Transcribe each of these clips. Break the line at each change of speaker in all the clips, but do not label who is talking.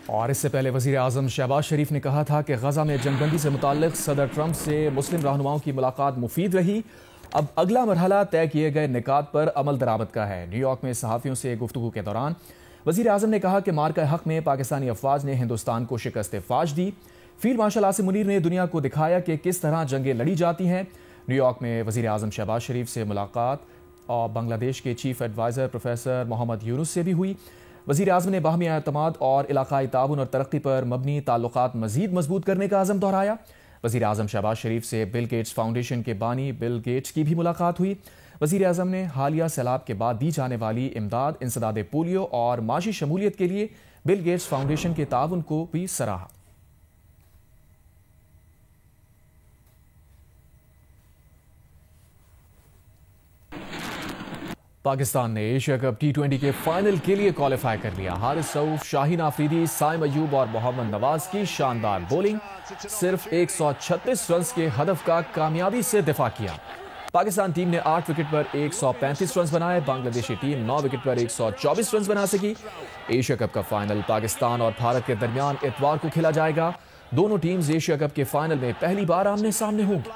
اور اس سے پہلے وزیر اعظم شہباز شریف نے کہا تھا کہ غزہ میں جنگ بندی سے متعلق صدر ٹرمپ سے مسلم رہنماؤں کی ملاقات مفید رہی۔ اب اگلا مرحلہ طے کیے گئے نکات پر عمل درآمد کا ہے۔ نیو یارک میں صحافیوں سے گفتگو کے دوران وزیر اعظم نے کہا کہ مارکہ حق میں پاکستانی افواج نے ہندوستان کو شکست فاش دی۔ فیلڈ مارشل عاصم منیر نے دنیا کو دکھایا کہ کس طرح جنگیں لڑی جاتی ہیں۔ نیو یارک میں وزیر اعظم شہباز شریف سے ملاقات اور بنگلہ دیش کے چیف ایڈوائزر پروفیسر محمد یونس سے بھی ہوئی۔ وزیر اعظم نے باہمی اعتماد اور علاقائی تعاون اور ترقی پر مبنی تعلقات مزید مضبوط کرنے کا عزم دہرایا۔ وزیر اعظم شہباز شریف سے بل گیٹس فاؤنڈیشن کے بانی بل گیٹس کی بھی ملاقات ہوئی۔ وزیر اعظم نے حالیہ سیلاب کے بعد دی جانے والی امداد، انسداد پولیو اور معاشی شمولیت کے لیے بل گیٹس فاؤنڈیشن کے تعاون کو بھی سراہا۔ پاکستان نے ایشیا کپ T20 کے فائنل کے لیے کوالیفائی کر لیا۔ حارث رؤف، شاہین آفریدی، سائم ایوب اور محمد نواز کی شاندار بولنگ، صرف 136 رنز کے ہدف کا کامیابی سے دفاع کیا۔ پاکستان ٹیم نے 8 وکٹ پر 135 رنز بنائے۔ بنگلہ دیشی ٹیم 9 وکٹ پر 124 رنز بنا سکی۔ ایشیا کپ کا فائنل پاکستان اور بھارت کے درمیان اتوار کو کھیلا جائے گا۔ دونوں ٹیمز ایشیا کپ کے فائنل میں پہلی بار آمنے سامنے ہوں گی۔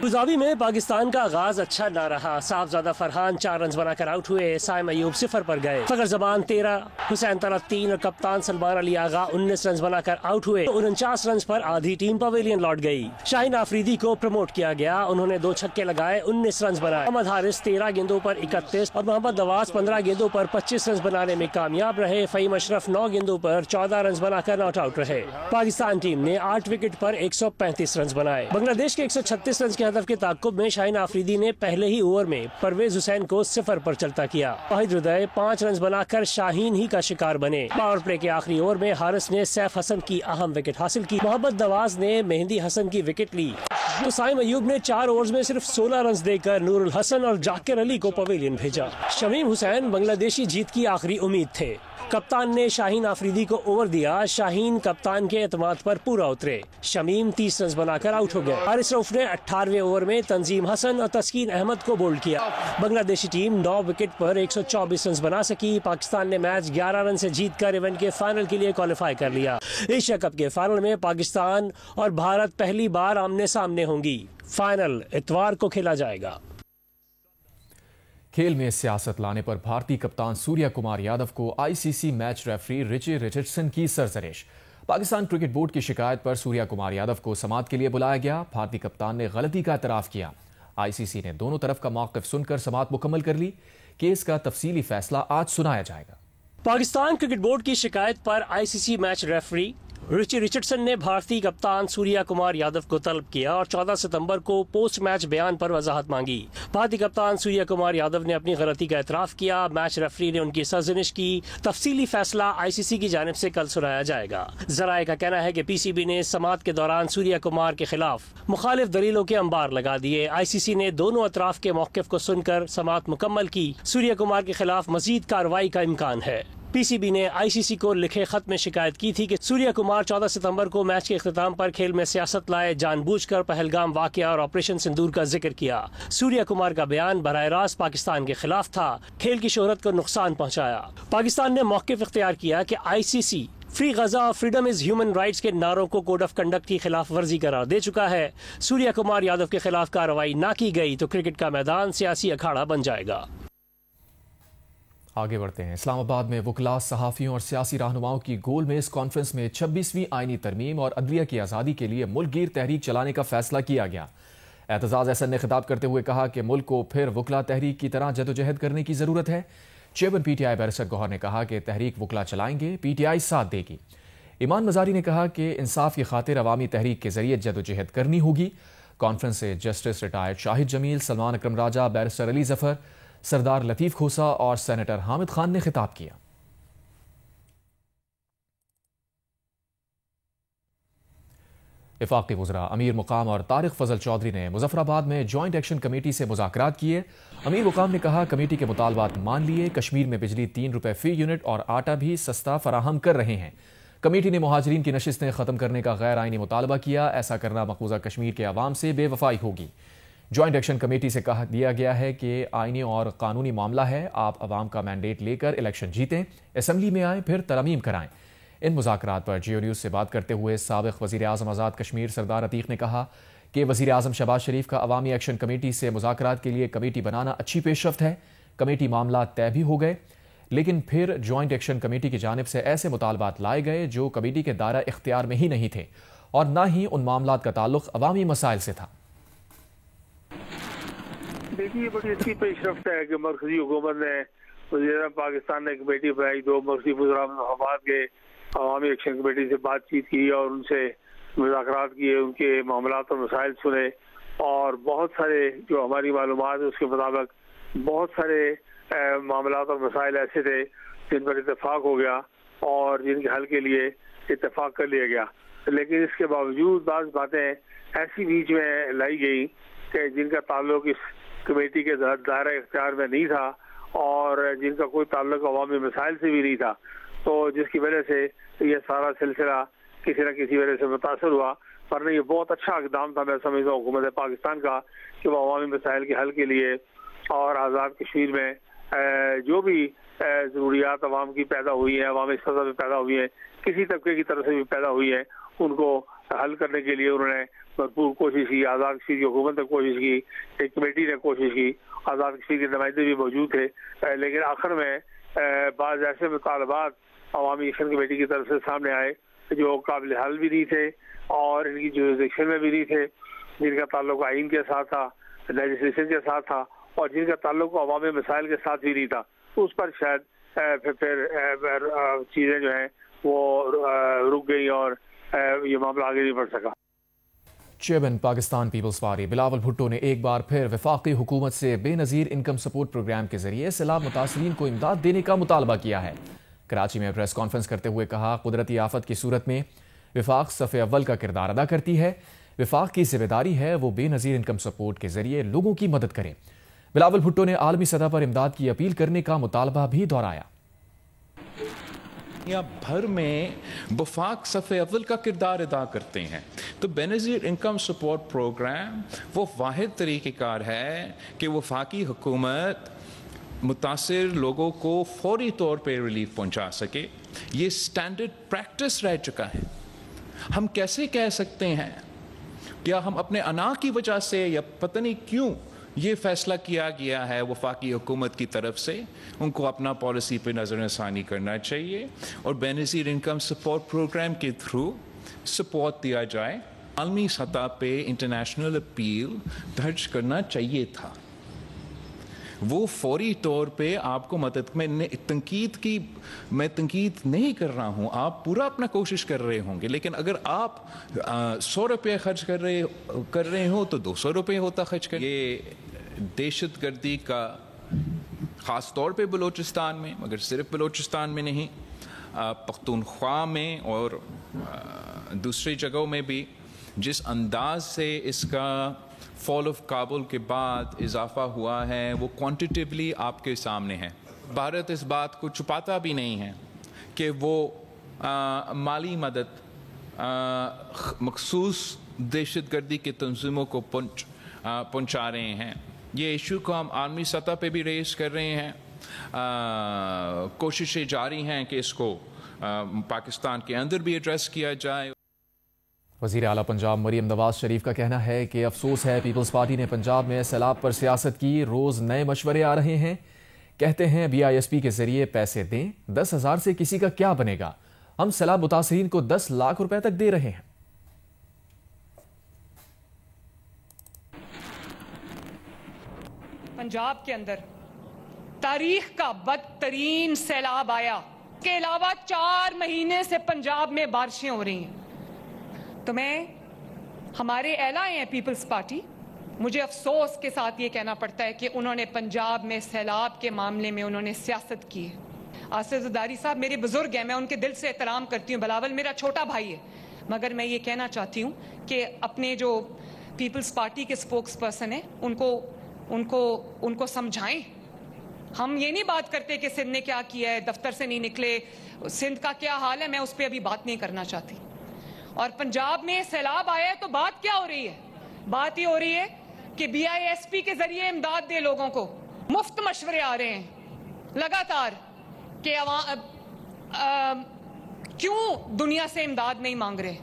ابوظہبی میں پاکستان کا آغاز اچھا نہ رہا۔ صاحبزادہ فرحان 4 رنز بنا کر آؤٹ ہوئے، سائم ایوب 0 پر گئے، فخر زمان 13، حسین طلعت 3 اور کپتان سلمان علی آغا 19 رنز بنا کر آؤٹ ہوئے۔ 49 رنز پر آدھی ٹیم پویلین لوٹ گئی۔ شاہین آفریدی کو پروموٹ کیا گیا، انہوں نے 2 چھکے لگائے، 19 رنز بنائے۔ محمد حارث 13 گیندوں پر 31 اور محمد نواز 15 گیندوں پر 25 رنز بنانے میں کامیاب رہے۔ فہیم اشرف 9 گیندوں پر 14 رنز بنا کر ناٹ آؤٹ رہے۔ پاکستان ٹیم نے 8 وکٹ پر 135 رنز بنائے۔ بنگلہ دیش کے 136 رنز کے ہدف کے تعاقب میں شاہین آفریدی نے پہلے ہی اوور میں پرویز حسین کو 0 پر چلتا کیا۔ واحد ردے 5 رنز بنا کر شاہین ہی کا شکار بنے۔ پاور پلے کے آخری اوور میں حارث نے سیف حسن کی اہم وکٹ حاصل کی۔ محمد نواز نے مہندی حسن کی وکٹ لی تو سائم ایوب نے 4 اوورز میں صرف 16 رنز دے کر نور الحسن اور جاکر علی کو پویلین بھیجا۔ شمیم حسین بنگلہ دیشی جیت کی آخری امید تھے۔ کپتان نے شاہین آفریدی کو اوور دیا۔ شاہین کپتان کے اعتماد پر پورا اترے۔ شمیم 30 رنز بنا کر آؤٹ ہو گئے۔ حارث رؤف نے 18ویں اوور میں تنظیم حسن اور تسکین احمد کو بولڈ کیا۔ بنگلہ دیشی ٹیم 9 وکٹ پر 124 رنز بنا سکی۔ پاکستان نے میچ 11 رن سے جیت کر ایونٹ کے فائنل کے لیے کوالیفائی کر لیا۔ ایشیا کپ کے فائنل میں پاکستان اور بھارت پہلی بار آمنے سامنے ہوں گی۔ فائنل اتوار کو کھیلا جائے گا۔
کھیل میں سیاست لانے پر بھارتی کپتان سوریہ کمار یادو کو ICC match referee Richie Richardson کی سرزنش۔ پاکستان کرکٹ بورڈ کی شکایت پر سوریہ کمار یادو کو سماعت کے لیے بلایا گیا۔ بھارتی کپتان نے غلطی کا اعتراف کیا۔ ICC نے دونوں طرف کا موقف سن کر سماعت مکمل کر لی۔ کیس کا تفصیلی فیصلہ آج سنایا جائے گا۔
پاکستان کرکٹ بورڈ کی شکایت پر ICC match referee Richie Richardson نے بھارتی کپتان سوریہ کمار یادو کو طلب کیا اور 14 ستمبر کو پوسٹ میچ بیان پر وضاحت مانگی۔ بھارتی کپتان سوریہ کمار یادو نے اپنی غلطی کا اعتراف کیا۔ میچ ریفری نے ان کی سرزنش کی۔ تفصیلی فیصلہ ICC کی جانب سے کل سنایا جائے گا۔ ذرائع کا کہنا ہے کہ PCB نے سماعت کے دوران سوریہ کمار کے خلاف مخالف دلیلوں کے انبار لگا دیے۔ ICC نے دونوں اطراف کے موقف کو سن کر سماعت مکمل کی۔ سوریہ کمار کے خلاف مزید کارروائی کا امکان ہے۔ PCB نے ICC کو لکھے خط میں شکایت کی تھی کہ سوریہ کمار 14 ستمبر کو میچ کے اختتام پر کھیل میں سیاست لائے، جان بوجھ کر پہلگام واقعہ اور آپریشن سندور کا ذکر کیا۔ سوریہ کمار کا بیان براہ راست پاکستان کے خلاف تھا، کھیل کی شہرت کو نقصان پہنچایا۔ پاکستان نے موقف اختیار کیا کہ ICC فری غزہ اور فریڈم از ہیومن رائٹس کے نعروں کو کوڈ آف کنڈکٹ کی خلاف ورزی قرار دے چکا ہے۔ سوریہ کمار یادو کے خلاف کارروائی نہ کی گئی تو کرکٹ کا میدان سیاسی اکھاڑا بن جائے گا۔
آگے بڑھتے ہیں۔ اسلام آباد میں وکلاء، صحافیوں اور سیاسی رہنماؤں کی گول میز کانفرنس میں 26ویں آئینی ترمیم اور عدلیہ کی آزادی کے لیے ملک گیر تحریک چلانے کا فیصلہ کیا گیا۔ اعتزاز احسن نے خطاب کرتے ہوئے کہا کہ ملک کو پھر وکلاء تحریک کی طرح جدوجہد کرنے کی ضرورت ہے۔ چیئرمین PTI بیرسٹر گوہر نے کہا کہ تحریک وکلاء چلائیں گے، PTI ساتھ دے گی۔ ایمان مزاری نے کہا کہ انصاف کی خاطر عوامی تحریک کے ذریعے جدوجہد کرنی ہوگی۔ کانفرنس سے جسٹس ریٹائرڈ شاہد جمیل، سلمان اکرم راجہ، بیرسٹر علی ظفر، سردار لطیف کھوسا اور سینیٹر حامد خان نے خطاب کیا۔ وفاقی وزراء امیر مقام اور طارق فضل چودھری نے مظفر آباد میں جوائنٹ ایکشن کمیٹی سے مذاکرات کیے۔ امیر مقام نے کہا کمیٹی کے مطالبات مان لیے، کشمیر میں بجلی 3 روپے فی یونٹ اور آٹا بھی سستا فراہم کر رہے ہیں۔ کمیٹی نے مہاجرین کی نشستیں ختم کرنے کا غیر آئینی مطالبہ کیا، ایسا کرنا مقبوضہ کشمیر کے عوام سے بے وفائی ہوگی۔ جوائنٹ ایکشن کمیٹی سے کہا دیا گیا ہے کہ آئینی اور قانونی معاملہ ہے، آپ عوام کا مینڈیٹ لے کر الیکشن جیتیں، اسمبلی میں آئیں، پھر ترمیم کرائیں۔ ان مذاکرات پر جیو نیوز سے بات کرتے ہوئے سابق وزیر اعظم آزاد کشمیر سردار عتیق نے کہا کہ وزیر اعظم شہباز شریف کا عوامی ایکشن کمیٹی سے مذاکرات کے لیے کمیٹی بنانا اچھی پیش رفت ہے۔ کمیٹی معاملات طے بھی ہو گئے، لیکن پھر جوائنٹ ایکشن کمیٹی کی جانب سے ایسے مطالبات لائے گئے جو کمیٹی کے دائرہ اختیار میں ہی نہیں تھے اور نہ ہی ان معاملات کا تعلق عوامی مسائل سے تھا۔
دیکھیے، یہ بڑی اچھی پیش رفت ہے کہ مرکزی حکومت نے وزیر اعظم پاکستان نے کمیٹی بنائی، 2 مرکزی وزراء مفاد کے عوامی ایکشن کمیٹی سے بات چیت کی اور ان سے مذاکرات کیے، ان کے معاملات اور مسائل سنے، اور بہت سارے جو ہماری معلومات ہے اس کے مطابق بہت سارے معاملات اور مسائل ایسے تھے جن پر اتفاق ہو گیا اور جن کے حل کے لیے اتفاق کر لیا گیا، لیکن اس کے باوجود بعض باتیں ایسی بیچ میں لائی گئی کہ جن کا تعلق اس کمیٹی کے دائرہ اختیار میں نہیں تھا اور جن کا کوئی تعلق عوامی مسائل سے بھی نہیں تھا، تو جس کی وجہ سے یہ سارا سلسلہ کسی نہ کسی وجہ سے متاثر ہوا۔ ورنہ یہ بہت اچھا اقدام تھا، میں سمجھتا ہوں حکومت پاکستان کا، کہ وہ عوامی مسائل کے حل کے لیے اور آزاد کشمیر میں جو بھی ضروریات عوام کی پیدا ہوئی ہیں، عوامی سطح پہ پیدا ہوئی ہیں، کسی طبقے کی طرف سے بھی پیدا ہوئی ہیں، ان کو حل کرنے کے لیے انہوں نے بھرپور کوشش کی۔ آزاد کشمیر کی حکومت نے کوشش کی، ایک کمیٹی نے کوشش کی، آزاد کشمیر کے نمائندے بھی موجود تھے، لیکن آخر میں بعض ایسے مطالبات عوامی ایکشن کمیٹی کی طرف سے سامنے آئے جو قابل حل بھی نہیں تھے اور ان کی جوریسڈکشن میں بھی نہیں تھے، جن کا تعلق آئین کے ساتھ تھا، لیجسلیشن کے ساتھ تھا، اور جن کا تعلق عوامی مسائل کے ساتھ بھی نہیں تھا۔ اس پر شاید پھر چیزیں جو ہیں وہ رک گئی اور یہ معاملہ آگے نہیں بڑھ سکا۔
چیئرمین پاکستان پیپلز پارٹی بلاول بھٹو نے ایک بار پھر وفاقی حکومت سے بے نظیر انکم سپورٹ پروگرام کے ذریعے سیلاب متاثرین کو امداد دینے کا مطالبہ کیا ہے۔ کراچی میں پریس کانفرنس کرتے ہوئے کہا، قدرتی آفت کی صورت میں وفاق صف اول کا کردار ادا کرتی ہے، وفاق کی ذمہ داری ہے وہ بے نظیر انکم سپورٹ کے ذریعے لوگوں کی مدد کرے۔ بلاول بھٹو نے عالمی سطح پر امداد کی اپیل کرنے کا مطالبہ بھی دہرایا۔
دنیا بھر میں وفاق صف اول کا کردار ادا کرتے ہیں، تو بے نظیر انکم سپورٹ پروگرام وہ واحد طریقہ کار ہے کہ وفاقی حکومت متاثر لوگوں کو فوری طور پہ ریلیف پہنچا سکے۔ یہ سٹینڈرڈ پریکٹس رہ چکا ہے۔ ہم کیسے کہہ سکتے ہیں، کیا ہم اپنے انا کی وجہ سے یا پتہ نہیں کیوں یہ فیصلہ کیا گیا ہے وفاقی حکومت کی طرف سے، ان کو اپنا پالیسی پہ نظر ثانی کرنا چاہیے اور بے نظیر انکم سپورٹ پروگرام کے تھرو سپورٹ دیا جائے۔ عالمی سطح پہ انٹرنیشنل اپیل درج کرنا چاہیے تھا، وہ فوری طور پہ آپ کو مدد میں میں تنقید نہیں کر رہا ہوں، آپ پورا اپنا کوشش کر رہے ہوں گے، لیکن اگر آپ 100 روپے خرچ کر رہے ہو تو 200 روپے ہوتا خرچ کر۔ یہ دہشت گردی کا خاص طور پہ بلوچستان میں، مگر صرف بلوچستان میں نہیں، پختونخوا میں اور دوسری جگہوں میں بھی جس انداز سے اس کا فال آف کابل کے بعد اضافہ ہوا ہے وہ کوانٹیٹیولی آپ کے سامنے ہے۔ بھارت اس بات کو چھپاتا بھی نہیں ہے کہ وہ مالی مدد مخصوص دہشت گردی کے تنظیموں کو پہنچا رہے ہیں۔ یہ ایشو کو ہم عالمی سطح پہ بھی ریز کر رہے ہیں، کوششیں جاری ہیں کہ اس کو پاکستان کے اندر بھی ایڈریس کیا جائے۔
وزیر اعلیٰ پنجاب مریم نواز شریف کا کہنا ہے کہ افسوس ہے پیپلز پارٹی نے پنجاب میں سیلاب پر سیاست کی، روز نئے مشورے آ رہے ہیں، کہتے ہیں BISP کے ذریعے پیسے دیں، 10,000 سے کسی کا کیا بنے گا، ہم سیلاب متاثرین کو 10 لاکھ روپے تک دے رہے ہیں۔
پنجاب کے اندر تاریخ کا بدترین سیلاب آیا کے علاوہ 4 مہینے سے پنجاب میں بارشیں ہو رہی ہیں، تو میں ہمارے اعلیٰ ہیں پیپلز پارٹی، مجھے افسوس کے ساتھ یہ کہنا پڑتا ہے کہ انہوں نے پنجاب میں سیلاب کے معاملے میں انہوں نے سیاست کی ہے۔ آصف زرداری صاحب میرے بزرگ ہیں، میں ان کے دل سے احترام کرتی ہوں، بلاول میرا چھوٹا بھائی ہے، مگر میں یہ کہنا چاہتی ہوں کہ اپنے جو پیپلز پارٹی کے سپوکس پرسن ہیں ان کو سمجھائیں۔ ہم یہ نہیں بات کرتے کہ سندھ نے کیا کیا ہے، دفتر سے نہیں نکلے، سندھ کا کیا حال ہے، میں اس پہ ابھی بات نہیں کرنا چاہتی۔ اور پنجاب میں سیلاب آیا ہے تو بات کیا ہو رہی ہے؟ بات یہ ہو رہی ہے کہ BISP کے ذریعے امداد دے لوگوں کو. مفت مشورے آ رہے ہیں لگاتار کہ کیوں دنیا سے امداد نہیں مانگ رہے,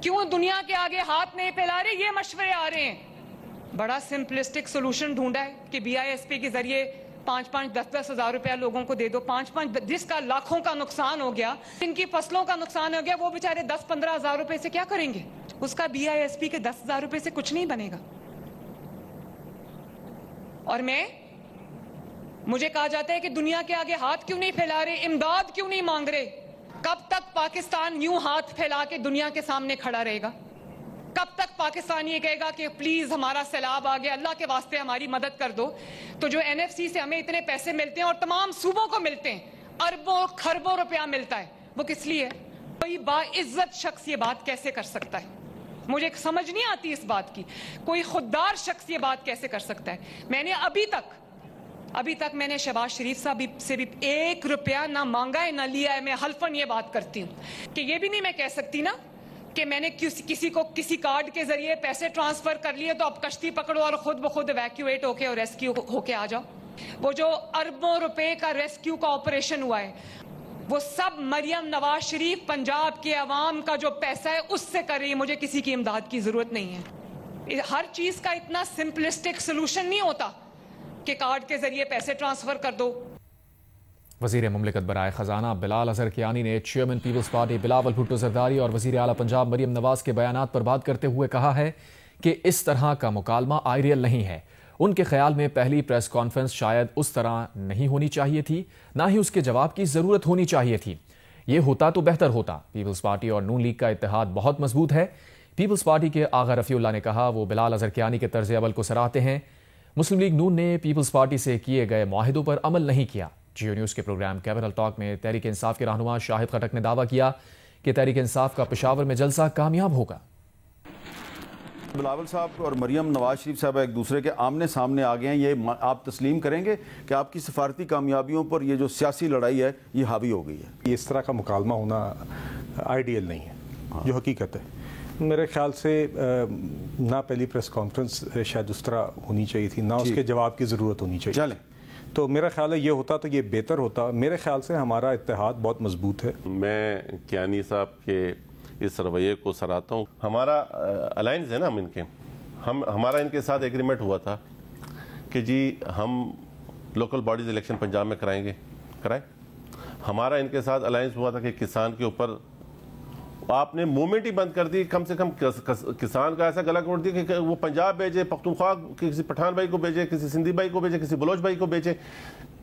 کیوں دنیا کے آگے ہاتھ نہیں پھیلا رہے, یہ مشورے آ رہے ہیں. بڑا سمپلسٹک سولوشن ڈھونڈا ہے کہ BISP کے ذریعے 5-10 ہزار روپیہ لوگوں کو دے دو. 5 جس کا لاکھوں کا نقصان ہو گیا, جن کی فصلوں کا نقصان ہو گیا, وہ بیچارے 10-15 ہزار روپے سے کیا کریں گے؟ اس کا BISP کے 10 ہزار روپے سے کچھ نہیں بنے گا. اور مجھے کہا جاتا ہے کہ دنیا کے آگے ہاتھ کیوں نہیں پھیلا رہے, امداد کیوں نہیں مانگ رہے. کب تک پاکستان یوں ہاتھ پھیلا کے دنیا کے سامنے کھڑا رہے گا؟ کب تک پاکستان یہ کہے گا کہ پلیز ہمارا سیلاب آ گیا, اللہ کے واسطے ہماری مدد کر دو؟ تو جو NFC سے ہمیں اتنے پیسے ملتے ہیں اور تمام صوبوں کو ملتے ہیں, اربوں خربوں روپیہ ملتا ہے, وہ کس لیے؟ کوئی باعزت شخص یہ بات کیسے کر سکتا ہے؟ مجھے سمجھ نہیں آتی اس بات کی. کوئی خوددار شخص یہ بات کیسے کر سکتا ہے؟ میں نے ابھی تک میں نے شہباز شریف صاحب سے بھی 1 روپیہ نہ مانگا ہے نہ لیا ہے. میں حلفاً یہ بات کرتی ہوں کہ یہ بھی نہیں میں کہہ سکتی نا کہ میں نے کسی کو کسی کارڈ کے ذریعے پیسے ٹرانسفر کر لیے تو اب کشتی پکڑو اور خود بخود ایویکیویٹ ہو کے اور ریسکیو ہو کے آ جاؤ. وہ جو اربوں روپے کا ریسکیو کا آپریشن ہوا ہے, وہ سب مریم نواز شریف پنجاب کے عوام کا جو پیسہ ہے اس سے کر رہی ہے. مجھے کسی کی امداد کی ضرورت نہیں ہے. ہر چیز کا اتنا سمپلسٹک سولوشن نہیں ہوتا کہ کارڈ کے ذریعے پیسے ٹرانسفر کر دو.
وزیر مملکت برائے خزانہ بلال اظہر کیانی نے چیئرمین پیپلز پارٹی بلاول بھٹو زرداری اور وزیر اعلیٰ پنجاب مریم نواز کے بیانات پر بات کرتے ہوئے کہا ہے کہ اس طرح کا مکالمہ آئیڈیل نہیں ہے. ان کے خیال میں پہلی پریس کانفرنس شاید اس طرح نہیں ہونی چاہیے تھی, نہ ہی اس کے جواب کی ضرورت ہونی چاہیے تھی. یہ ہوتا تو بہتر ہوتا. پیپلز پارٹی اور نون لیگ کا اتحاد بہت مضبوط ہے. پیپلز پارٹی کے آغا رفیع اللہ نے کہا وہ بلال اظہر کیانی کے طرز عمل کو سراہتے ہیں. مسلم لیگ نون نے پیپلز پارٹی سے کیے گئے معاہدوں پر عمل نہیں کیا. جیو نیوز کے پروگرام کیپٹل ٹاک میں تحریک انصاف کے رہنما شاہد خٹک نے دعویٰ کیا کہ تحریک انصاف کا پشاور میں جلسہ کامیاب ہوگا.
بلاول صاحب اور مریم نواز شریف صاحب ایک دوسرے کے آمنے سامنے آ گئے ہیں. یہ آپ تسلیم کریں گے کہ آپ کی سفارتی کامیابیوں پر یہ جو سیاسی لڑائی ہے یہ حاوی ہو گئی ہے؟
اس طرح کا مکالمہ ہونا آئیڈیل نہیں ہے, جو حقیقت ہے. میرے خیال سے نہ پہلی پریس کانفرنس شاید اس طرح ہونی چاہیے تھی, نہ اس کے جواب کی ضرورت ہونی چاہیے. چلیں, تو میرا خیال ہے یہ ہوتا تو یہ بہتر ہوتا. میرے خیال سے ہمارا اتحاد بہت مضبوط ہے.
میں کیانی صاحب کے اس رویے کو سراہتا ہوں. ہمارا الائنس ہے نا, ہمارا ان کے ساتھ ایگریمنٹ ہوا تھا کہ جی ہم لوکل باڈیز الیکشن پنجاب میں کرائیں. ہمارا ان کے ساتھ الائنس ہوا تھا کہ کسان کے اوپر آپ نے موومنٹ ہی بند کر دی. کم سے کم کسان کا ایسا گلا گھونٹ دیا کہ وہ پنجاب بھیجے, پختونخوا کسی پٹھان بھائی کو بھیجے, کسی سندھی بھائی کو بھیجے, کسی بلوچ بھائی کو بھیجے.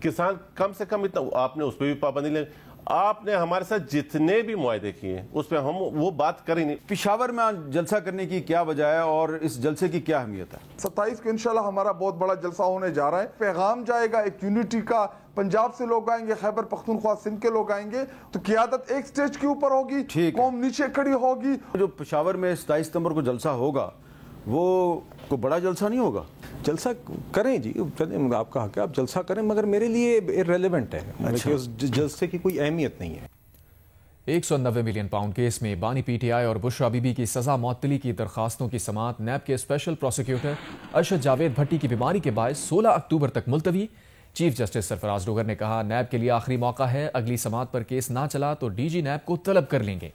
کسان کم سے کم اتنا, آپ نے اس پہ بھی پابندی لے. آپ نے ہمارے ساتھ جتنے بھی معاہدے کیے اس پہ ہم وہ بات کریں نہیں.
پشاور میں جلسہ کرنے کی کیا وجہ ہے اور اس جلسے کی کیا اہمیت ہے؟
27 کو انشاءاللہ ہمارا بہت بڑا جلسہ ہونے جا رہا ہے. پیغام جائے گا ایک یونٹی کا. پنجاب سے لوگ آئیں گے, خیبر پختونخوا سندھ کے لوگ آئیں گے, تو قیادت ایک سٹیج کے اوپر ہوگی, قوم نیچے کھڑی ہوگی.
جو پشاور میں 27 ستمبر کو جلسہ ہوگا وہ کوئی بڑا جلسہ نہیں ہوگا؟
جلسہ کریں جی, آپ کا حق ہے, آپ جلسہ کریں, مگر میرے لیے ارریلیونٹ ہے. اس جلسے کی کوئی اہمیت نہیں ہے.
190 ملین پاؤنڈ کیس میں بانی PTI اور بشرا بی بی کی سزا معطلی کی درخواستوں کی سماعت نیب کے اسپیشل پروسیکیوٹر ارشد جاوید بھٹی کی بیماری کے باعث 16 اکتوبر تک ملتوی. چیف جسٹس سرفراز ڈوگر نے کہا نیب کے لیے آخری موقع ہے, اگلی سماعت پر کیس نہ چلا تو DG نیب کو طلب کر لیں گے.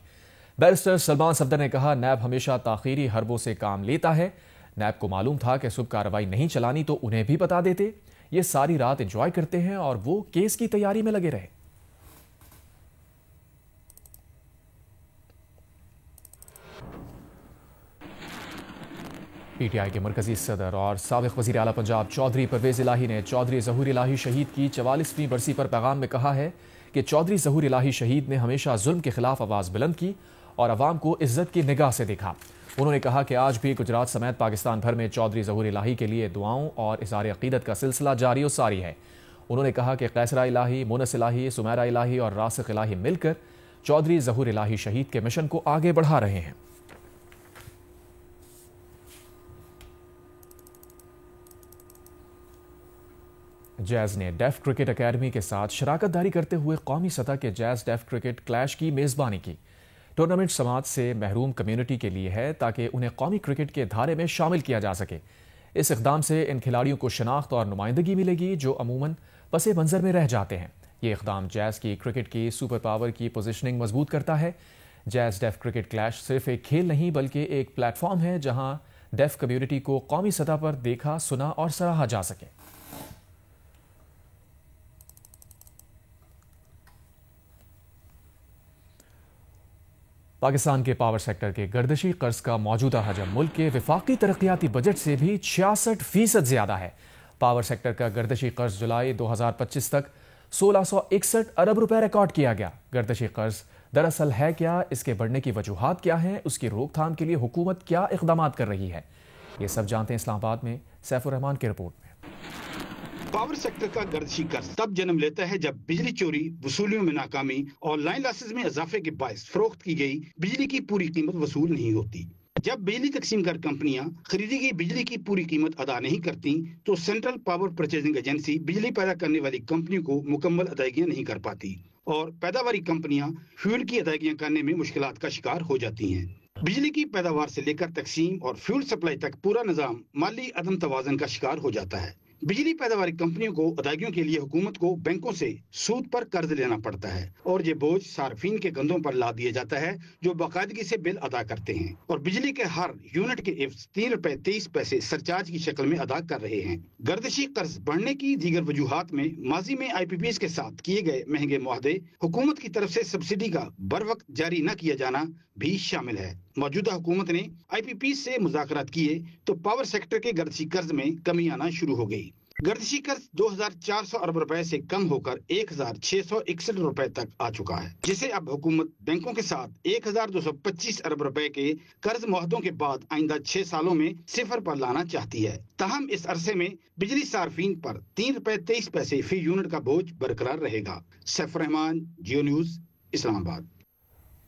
بیرسٹر سلمان صفدر نے کہا نیب ہمیشہ تاخیری حربوں سے کام لیتا ہے. نیب کو معلوم تھا کہ صبح کارروائی نہیں چلانی تو انہیں بھی بتا دیتے. یہ ساری رات انجوائے کرتے ہیں اور وہ کیس کی تیاری میں لگے رہے. PTI کے مرکزی صدر اور سابق وزیر اعلیٰ پنجاب چودھری پرویز الہی نے چودھری ظہور الہی شہید کی 44ویں برسی پر پیغام میں کہا ہے کہ چودھری ظہور الہی شہید نے ہمیشہ ظلم کے خلاف آواز بلند کی اور عوام کو عزت کی نگاہ سے دیکھا. انہوں نے کہا کہ آج بھی گجرات سمیت پاکستان بھر میں چودھری ظہور الہی کے لیے دعاؤں اور اظہار عقیدت کا سلسلہ جاری و ساری ہے. انہوں نے کہا کہ قیصرہ الہی, مونس الہی, سمیرہ الہی اور راسخ الہی مل کر چودھری ظہور الہی شہید کے مشن کو آگے بڑھا رہے ہیں. جیز نے ڈیف کرکٹ اکیڈمی کے ساتھ شراکت داری کرتے ہوئے قومی سطح کے جیز ڈیف کرکٹ کلیش کی میزبانی کی. ٹورنامنٹ سماعت سے محروم کمیونٹی کے لیے ہے تاکہ انہیں قومی کرکٹ کے دھارے میں شامل کیا جا سکے. اس اقدام سے ان کھلاڑیوں کو شناخت اور نمائندگی ملے گی جو عموماً پس منظر میں رہ جاتے ہیں۔ یہ اقدام جیز کی کرکٹ کی سپر پاور کی پوزیشننگ مضبوط کرتا ہے۔ جیز ڈیف کرکٹ کلیش صرف ایک کھیل نہیں بلکہ ایک پلیٹ فارم ہے جہاں ڈیف کمیونٹی کو قومی سطح پر دیکھا، سنا اور سراہا جا سکے۔ پاکستان کے پاور سیکٹر کے گردشی قرض کا موجودہ حجم ملک کے وفاقی ترقیاتی بجٹ سے بھی 66% زیادہ ہے۔ پاور سیکٹر کا گردشی قرض جولائی 2025 تک 1661 ارب روپے ریکارڈ کیا گیا۔ گردشی قرض دراصل ہے کیا، اس کے بڑھنے کی وجوہات کیا ہیں، اس کی روک تھام کے لیے حکومت کیا اقدامات کر رہی ہے، یہ سب جانتے ہیں اسلام آباد میں سیف الرحمان کی رپورٹ میں۔
پاور سیکٹر کا گردشی قرض تب جنم لیتا ہے جب بجلی چوری، وصولیوں میں ناکامی اور لائن لاسز میں اضافے کے باعث فروخت کی گئی بجلی کی پوری قیمت وصول نہیں ہوتی۔ جب بجلی تقسیم کار کمپنیاں خریدی گئی بجلی کی پوری قیمت ادا نہیں کرتی تو سینٹرل پاور پرچیزنگ ایجنسی بجلی پیدا کرنے والی کمپنیوں کو مکمل ادائیگیاں نہیں کر پاتی اور پیداواری کمپنیاں فیول کی ادائیگیاں کرنے میں مشکلات کا شکار ہو جاتی ہیں۔ بجلی کی پیداوار سے لے کر تقسیم اور فیول سپلائی تک پورا نظام مالی عدم توازن کا شکار ہو جاتا ہے۔ بجلی پیداواری کمپنیوں کو ادائیگیوں کے لیے حکومت کو بینکوں سے سود پر قرض لینا پڑتا ہے اور یہ بوجھ صارفین کے کندھوں پر لا دیا جاتا ہے جو باقاعدگی سے بل ادا کرتے ہیں اور بجلی کے ہر یونٹ کے عوض 3 روپے 30 پیسے سرچارج کی شکل میں ادا کر رہے ہیں۔ گردشی قرض بڑھنے کی دیگر وجوہات میں ماضی میں آئی پی پی ایس کے ساتھ کیے گئے مہنگے معاہدے، حکومت کی طرف سے سبسڈی کا بروقت جاری نہ کیا جانا بھی شامل ہے۔ موجودہ حکومت نے آئی پی پی سے مذاکرات کیے تو پاور سیکٹر کے گردشی قرض میں کمی آنا شروع ہو گئی۔ گردشی قرض 2400 ارب روپے سے کم ہو کر 1661 روپے تک آ چکا ہے، جسے اب حکومت بینکوں کے ساتھ 1225 ارب روپے کے قرض معاہدوں کے بعد آئندہ 6 سالوں میں صفر پر لانا چاہتی ہے۔ تاہم اس عرصے میں بجلی صارفین پر 3 روپے 23 پیسے فی یونٹ کا بوجھ برقرار رہے گا۔ سیف الرحمان، جیو نیوز، اسلام آباد۔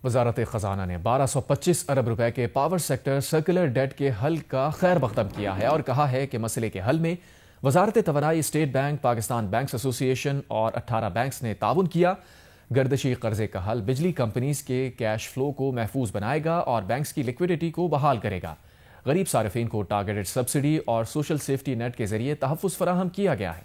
وزارت خزانہ نے 1225 ارب روپے کے پاور سیکٹر سرکولر ڈیٹ کے حل کا خیر مقدم کیا ہے اور کہا ہے کہ مسئلے کے حل میں وزارت توانائی، اسٹیٹ بینک، پاکستان بینکس ایسوسی ایشن اور 18 بینکس نے تعاون کیا۔ گردشی قرضے کا حل بجلی کمپنیز کے کیش فلو کو محفوظ بنائے گا اور بینکس کی لیکوڈیٹی کو بحال کرے گا۔ غریب صارفین کو ٹارگیٹڈ سبسڈی اور سوشل سیفٹی نیٹ کے ذریعے تحفظ فراہم کیا گیا ہے۔